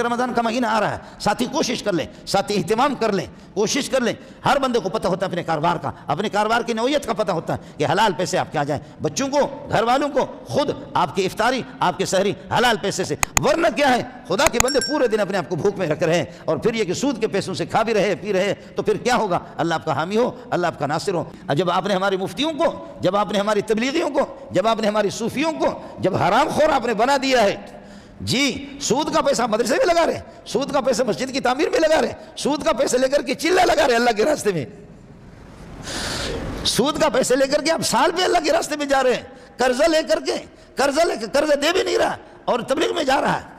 رمضان کا مہینہ آ رہا ہے، ساتھی کوشش کر لیں، ساتھی اہتمام کر لیں، کوشش کر لیں۔ ہر بندے کو پتہ ہوتا ہے اپنے کاروبار کی نوعیت کا پتہ ہوتا ہے کہ حلال پیسے آپ کیا جائیں، بچوں کو، گھر والوں کو، خود آپ کی افطاری، آپ کے سحری حلال پیسے سے۔ ورنہ کیا ہے، خدا کے بندے پورے دن اپنے آپ کو بھوک میں رکھ رہے ہیں اور پھر یہ کہ سود کے پیسوں سے کھا بھی رہے پی رہے، تو پھر کیا ہوگا؟ اللہ آپ کا حامی ہو، اللہ آپ کا ناصر ہو۔ جب آپ نے ہمارے مفتیوں کو، جب آپ نے ہماری تبلیغیوں کو، جب آپ نے ہماری صوفیوں کو جب حرام خور آپ نے بنا دیا ہے، جی سود کا پیسہ مدرسے میں لگا رہے، سود کا پیسہ مسجد کی تعمیر میں لگا رہے، سود کا پیسہ لے کر کے چلہ لگا رہے اللہ کے راستے میں، سود کا پیسے لے کر کے آپ سال پہ اللہ کے راستے میں جا رہے ہیں، قرضہ لے کر کے، قرضہ دے بھی نہیں رہا اور تبلیغ میں جا رہا ہے۔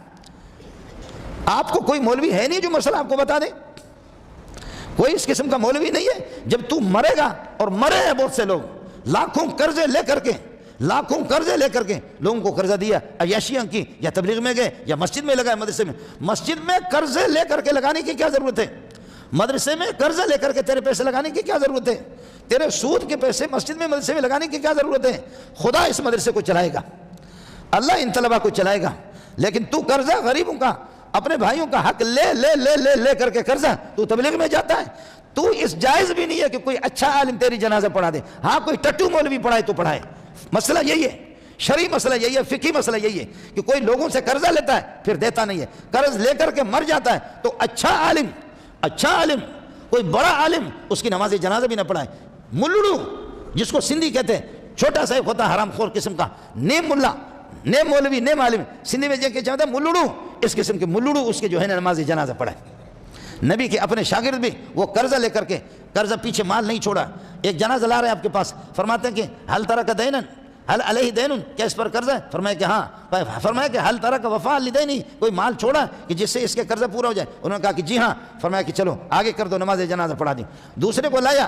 آپ کو کوئی مولوی ہے نہیں جو مسئلہ آپ کو بتا دے، کوئی اس قسم کا مولوی نہیں ہے۔ جب تو مرے گا، اور مرے ہیں بہت سے لوگ، لاکھوں قرضے لے کر کے لوگوں کو قرضہ دیا، عیاشیاں کی، یا تبلیغ میں گئے یا مسجد میں لگائے، مدرسے میں۔ مسجد میں قرضے لے کر کے لگانے کی کیا ضرورت ہے؟ مدرسے میں قرضہ لے کر کے تیرے پیسے لگانے کی کیا ضرورت ہے؟ تیرے سود کے پیسے مسجد میں، مدرسے میں لگانے کی کیا ضرورت ہے؟ خدا اس مدرسے کو چلائے گا، اللہ ان طلبہ کو چلائے گا، لیکن تو قرضہ غریبوں کا، اپنے بھائیوں کا حق لے لے لے لے لے کر کے قرضہ تو تبلیغ میں جاتا ہے۔ تو اس جائز بھی نہیں ہے کہ کوئی اچھا عالم تیری جنازہ پڑھا دے، ہاں کوئی ٹٹو مولوی پڑھائے تو پڑھائے۔ مسئلہ یہی ہے، شرعی مسئلہ یہی ہے، فقہی مسئلہ یہی ہے کہ کوئی لوگوں سے قرضہ لیتا ہے پھر دیتا نہیں ہے، قرض لے کر کے مر جاتا ہے، تو اچھا عالم کوئی بڑا عالم اس کی نماز جنازہ بھی نہ پڑھائے۔ ملڑو جس کو سندھی کہتے ہیں، چھوٹا سا ایک ہوتا ہے حرام خور قسم کا، نیم ملا، نیم مولوی، نیم عالم، سندھی میں جے چاہتا ہے ملڑو، اس قسم کے ملڑو اس کے جو ہے نماز جنازہ پڑھائے۔ نبی کے اپنے شاگرد بھی وہ قرضہ لے کر کے، قرضہ پیچھے مال نہیں چھوڑا، ایک جنازہ لا رہے آپ کے پاس، فرماتے ہیں کہ حل ترک دینن، حل علیہ دینن، کیا اس پر قرضہ ہے؟ فرمایا کہ ہاں، فرمایا کہ حل ترک وفاء لدینی، کوئی مال چھوڑا کہ جس سے اس کے قرضہ پورا ہو جائے؟ انہوں نے کہا کہ جی ہاں۔ فرمایا کہ چلو آگے کر دو، نماز جنازہ پڑھا دی۔ دوسرے کو لایا،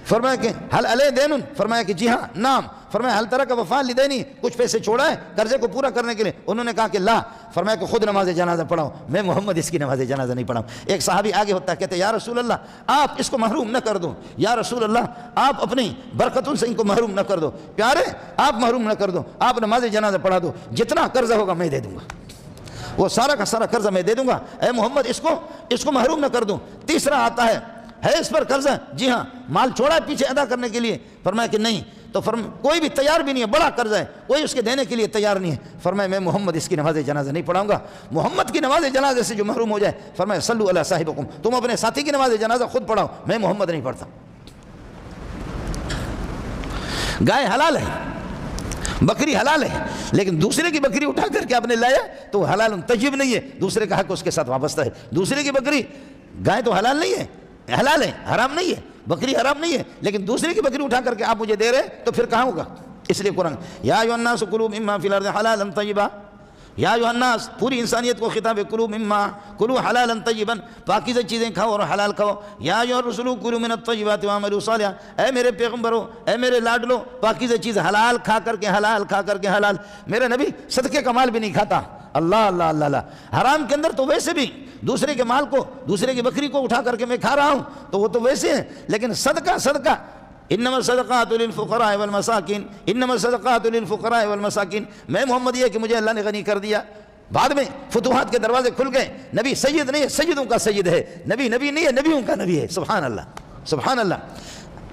فرمایا کہ حل علیہ دینن، فرمایا کہ جی ہاں نام، فرمایا حل ترک وفاء لدینی، کچھ پیسے چھوڑا ہے قرضے کو پورا کرنے کے لیے؟ انہوں نے کہا کہ لا۔ فرمایا کہ خود نماز جنازہ پڑھاؤ، میں محمد اس کی نماز جنازہ نہیں پڑھاؤں۔ ایک صحابی آگے ہوتا ہے، کہتے ہیں یا رسول اللہ آپ اس کو محروم نہ کر دو، یا رسول اللہ آپ اپنی برکتوں سے ان کو محروم نہ کر دو، پیارے آپ محروم نہ کر دو، آپ نماز جنازہ پڑھا دو، جتنا قرضہ ہوگا میں دے دوں گا، وہ سارا کا سارا قرضہ میں دے دوں گا، اے محمد اس کو محروم نہ کر دوں۔ تیسرا آتا ہے اس پر قرضہ؟ جی ہاں، مال چھوڑا ہے پیچھے ادا کرنے کے لیے؟ فرمایا کہ نہیں۔ تو کوئی بھی تیار بھی نہیں ہے، بڑا قرضہ ہے، کوئی اس کے دینے کے لیے تیار نہیں ہے۔ فرمایا میں محمد اس کی نماز جنازہ نہیں پڑھاؤں گا، محمد کی نماز جنازے سے جو محروم ہو جائے، فرمایا صلو علی صاحبکم، تم اپنے ساتھی کی نماز جنازہ خود پڑھاؤ، میں محمد نہیں پڑھتا۔ گائے حلال ہے، بکری حلال ہے، لیکن دوسرے کی بکری اٹھا کر کے آپ نے لایا تو وہ حلال طیب نہیں ہے، دوسرے کا حق اس کے ساتھ وابستہ ہے۔ دوسرے کی بکری، گائے تو حلال نہیں ہے، حلال ہے، حرام نہیں ہے، بکری حرام نہیں ہے، لیکن دوسرے کی بکری اٹھا کر کے آپ مجھے دے رہے تو پھر کہاں ہوگا؟ اس لیے قرآن یا ایھا الناس کلوا مما فی الارض حلالا طیبا، یا ایھا الناس پوری انسانیت کو خطاب ہے، کلوا حلالا طیبا، پاکیزہ چیزیں کھاؤ اور حلال کھاؤ۔ یا ایھا الرسول کلوا من الطیبات واعملوا صالحا، اے میرے پیغمبرو، اے میرے لاڈلو، پاکیزہ چیز حلال کھا کر کے حلال۔ میرے نبی صدقے کا مال بھی نہیں کھاتا، اللہ اللہ اللہ اللہ۔ حرام کے اندر تو ویسے بھی دوسرے کے مال کو، دوسرے کی بکری کو اٹھا کر کے میں کھا رہا ہوں تو وہ تو ویسے ہے، لیکن صدقہ انما الصدقات للفقراء والمساکین، انما الصدقات للفقراء والمساکین۔ میں محمد یہ کہ مجھے اللہ نے غنی کر دیا، بعد میں فتوحات کے دروازے کھل گئے، نبی سید نہیں ہے، سیدوں کا سید ہے، نبی نہیں ہے، نبیوں کا نبی ہے، سبحان اللہ سبحان اللہ۔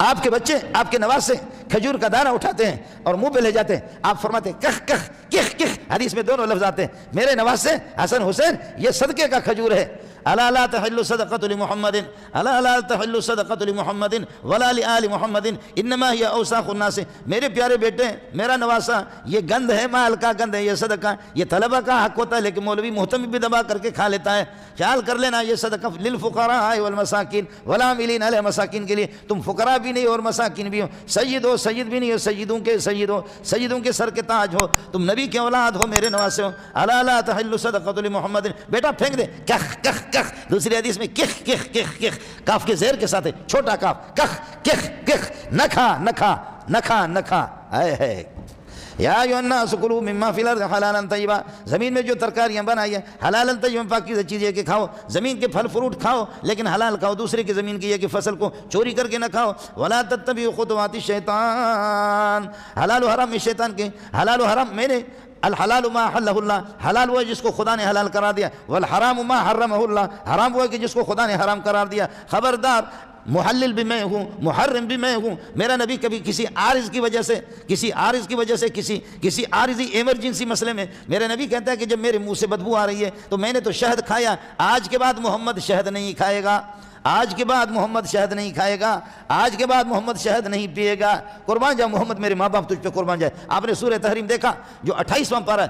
آپ کے بچے، آپ کے نواسے کھجور کا دانہ اٹھاتے ہیں اور منہ پہ لے جاتے ہیں، آپ فرماتے ہیں کخ کخ کخ کخ، حدیث میں دونوں لفظ آتے ہیں، میرے نواسے حسن حسین یہ صدقے کا کھجور ہے۔ الا لا تحل صدقۃ لمحمد، الا لا تحل صدقۃ لمحمد ولا لآل محمد انما هي اوساخ الناس۔ میرے پیارے بیٹے، میرا نواسا یہ گند ہے، مال کا گند ہے، یہ صدقہ، یہ طلبہ کا حق ہوتا ہے، لیکن مولوی محتمم بھی دبا کر کے کھا لیتا ہے۔ خیال کر لینا یہ صدقہ للفقراء والمساکین والعاملین علیہ، مساکین کے لیے، تم فقراء بھی نہیں اور مساکین بھی ہو، سید ہو، سید بھی نہیں ہو، سیدوں کے سید ہو، سیدوں کے سر کے تاج ہو، تم نبی کے اولاد ہو، میرے نواسے ہو۔ الا لا تحل صدقۃ لمحمد، بیٹا پھینک دے، کخ کخ کخ، دوسری حدیث میں کخ کخ کخ کخ، کاف کے زیر کے ساتھ ہے، چھوٹا کاف، کخ کخ کخ، نہ کھا نہ کھا نہ کھا نہ کھا، ہے یا ایھا الناس کلوا مما فی الارض حلالا طیبا، زمین میں جو ترکاریاں بنائی ہیں حلالا طیبا، پاکیزہ چیز ہے کہ کھاؤ، زمین کے پھل فروٹ کھاؤ لیکن حلال کھاؤ، دوسرے کی زمین کی یہ کہ فصل کو چوری کر کے نہ کھاؤ۔ ولا تتبعوا خطوات الشیطان، حلال و حرام میں شیطان کے، حلال و حرام میں نے الحلال ما حلہ اللہ، حلال وہ ہے جس کو خدا نے حلال قرار دیا، والحرام ما حرمہ اللہ، حرام وہ ہے کہ جس کو خدا نے حرام قرار دیا۔ خبردار، محلل بھی میں ہوں، محرم بھی میں ہوں۔ میرا نبی کبھی کسی عارض کی وجہ سے کسی عارضی ایمرجنسی مسئلے میں میرا نبی کہتا ہے کہ جب میرے منہ سے بدبو آ رہی ہے تو میں نے تو شہد کھایا، آج کے بعد محمد شہد نہیں کھائے گا، آج کے بعد محمد شہد نہیں کھائے گا، آج کے بعد محمد شہد نہیں پیے گا۔ قربان جاؤ محمد، میرے ماں باپ تجھ پہ قربان جائے۔ آپ نے سورہ تحریم دیکھا جو 28واں پارہ